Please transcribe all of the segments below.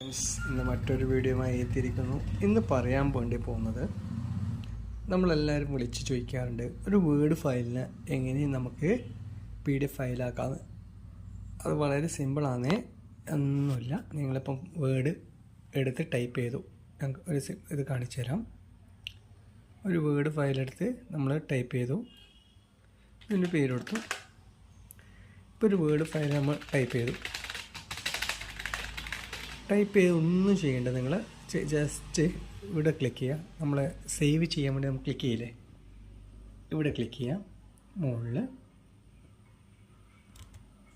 ഇന്ന് മറ്റൊരു വീഡിയോയുമായി എത്തിയിരിക്കുന്നു. ഇന്ന് പറയാൻ വേണ്ടി പോകുന്നത്, നമ്മളെല്ലാവരും വിളിച്ച് ചോദിക്കാറുണ്ട് ഒരു വേർഡ് ഫയലിനെ എങ്ങനെ നമുക്ക് PDF ഫയലാക്കാമെന്ന്. അത് വളരെ സിമ്പിളാണ്, ഒന്നുമില്ല. നിങ്ങളിപ്പം വേർഡ് എടുത്ത് ടൈപ്പ് ചെയ്തു, ഞങ്ങൾക്ക് ഒരു ഇത് കാണിച്ചു തരാം. ഒരു വേർഡ് ഫയലെടുത്ത് നമ്മൾ ടൈപ്പ് ചെയ്തു, ഇതിൻ്റെ പേര് കൊടുത്തു. ഇപ്പോൾ ഒരു വേർഡ് ഫയൽ നമ്മൾ ടൈപ്പ് ചെയ്തു. ഒന്നും ചെയ്യേണ്ട, നിങ്ങൾ ജസ്റ്റ് ഇവിടെ ക്ലിക്ക് ചെയ്യുക. നമ്മൾ സേവ് ചെയ്യാൻ വേണ്ടി നമ്മൾ ക്ലിക്ക് ചെയ്യില്ലേ, ഇവിടെ ക്ലിക്ക് ചെയ്യാം. മുകളിൽ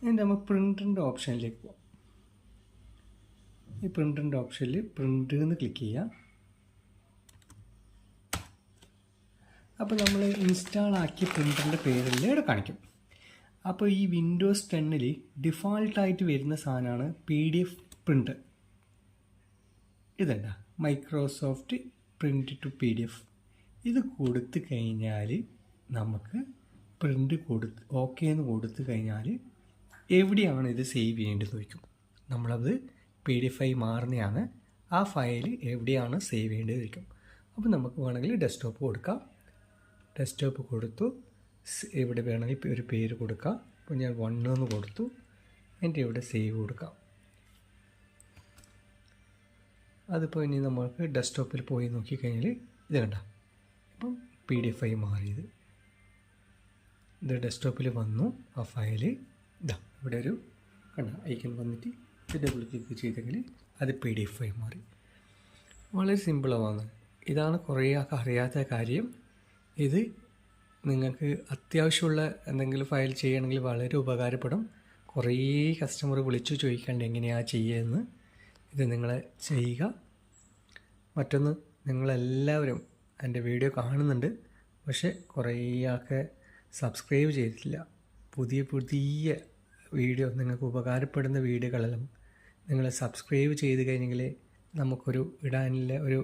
എന്നിട്ട് നമ്മൾ പ്രിൻ്റിൻ്റെ ഓപ്ഷനിലേക്ക് പോകാം. ഈ പ്രിൻ്റിൻ്റെ ഓപ്ഷനിൽ പ്രിൻ്റ് എന്ന് ക്ലിക്ക് ചെയ്യുക. അപ്പോൾ നമ്മൾ ഇൻസ്റ്റാൾ ആക്കിയ പ്രിൻ്ററിൻ്റെ പേരിൽ ഇവിടെ കാണിക്കും. അപ്പോൾ ഈ വിൻഡോസ് 10 ഡിഫാൾട്ടായിട്ട് വരുന്ന സാധനമാണ് PDF പ്രിൻ്റ്. ഇതല്ല, മൈക്രോസോഫ്റ്റ് പ്രിൻ്റ് ടു PDF. ഇത് കൊടുത്തു കഴിഞ്ഞാൽ നമുക്ക് പ്രിൻ്റ് ഓക്കെ എന്ന് കൊടുത്തു കഴിഞ്ഞാൽ എവിടെയാണ് ഇത് സേവ് ചെയ്യേണ്ടത് ചോദിക്കും. നമ്മളത് PDF ആയി മാറുന്നതാണ്. ആ ഫയൽ എവിടെയാണ് സേവ് ചെയ്യേണ്ടത് ചോദിക്കും. അപ്പോൾ നമുക്ക് വേണമെങ്കിൽ ഡെസ്ക്ടോപ്പ് കൊടുക്കാം. ഡെസ്ക്ടോപ്പ് കൊടുത്തു, ഇവിടെ വേണമെങ്കിൽ ഒരു പേര് കൊടുക്കാം. അപ്പോൾ ഞാൻ 1 എന്ന് കൊടുത്തു. എന്നിട്ട് ഇവിടെ സേവ് കൊടുക്കാം. അതിപ്പോൾ ഇനി നമുക്ക് ഡെസ്ക്ടോപ്പിൽ പോയി നോക്കിക്കഴിഞ്ഞാൽ ഇത് കണ്ട, അപ്പം PDF ആയി മാറിയത്. ഇത് ഡെസ്ക്ടോപ്പിൽ വന്നു. ആ ഫയൽ ഇതാ ഇവിടെ ഒരു കണ്ട ഐക്കൺ വന്നിട്ട് ഇത് ഡബിൾ ക്ലിക്ക് ചെയ്തെങ്കിൽ അത് PDF ആയി മാറി. വളരെ സിമ്പിളാണ്. ഇതാണ് കുറേ ആൾക്ക് അറിയാത്ത കാര്യം. ഇത് നിങ്ങൾക്ക് അത്യാവശ്യമുള്ള എന്തെങ്കിലും ഫയൽ ചെയ്യണമെങ്കിൽ വളരെ ഉപകാരപ്പെടും. കുറേ കസ്റ്റമർ വിളിച്ചു ചോദിക്കാണ്ട് എങ്ങനെയാണ് ചെയ്യുകയെന്ന്. ഇത് നിങ്ങൾ ചെയ്യുക. മറ്റൊന്ന്, നിങ്ങളെല്ലാവരും എൻ്റെ വീഡിയോ കാണുന്നുണ്ട്, പക്ഷേ കുറേ ആൾക്ക് സബ്സ്ക്രൈബ് ചെയ്തിട്ടില്ല. പുതിയ വീഡിയോ, നിങ്ങൾക്ക് ഉപകാരപ്പെടുന്ന വീഡിയോകളെല്ലാം നിങ്ങൾ സബ്സ്ക്രൈബ് ചെയ്ത് കഴിഞ്ഞെങ്കിൽ നമുക്കൊരു ഇടാനുള്ള ഒരു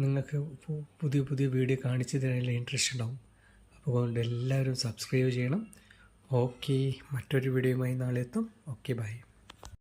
നിങ്ങൾക്ക് പുതിയ വീഡിയോ കാണിച്ചു തരാനുള്ള ഇൻട്രസ്റ്റ് ഉണ്ടാവും. അതുകൊണ്ട് എല്ലാവരും സബ്സ്ക്രൈബ് ചെയ്യണം. ഓക്കെ, മറ്റൊരു വീഡിയോയുമായി നാളെ എത്തും. Okay, by.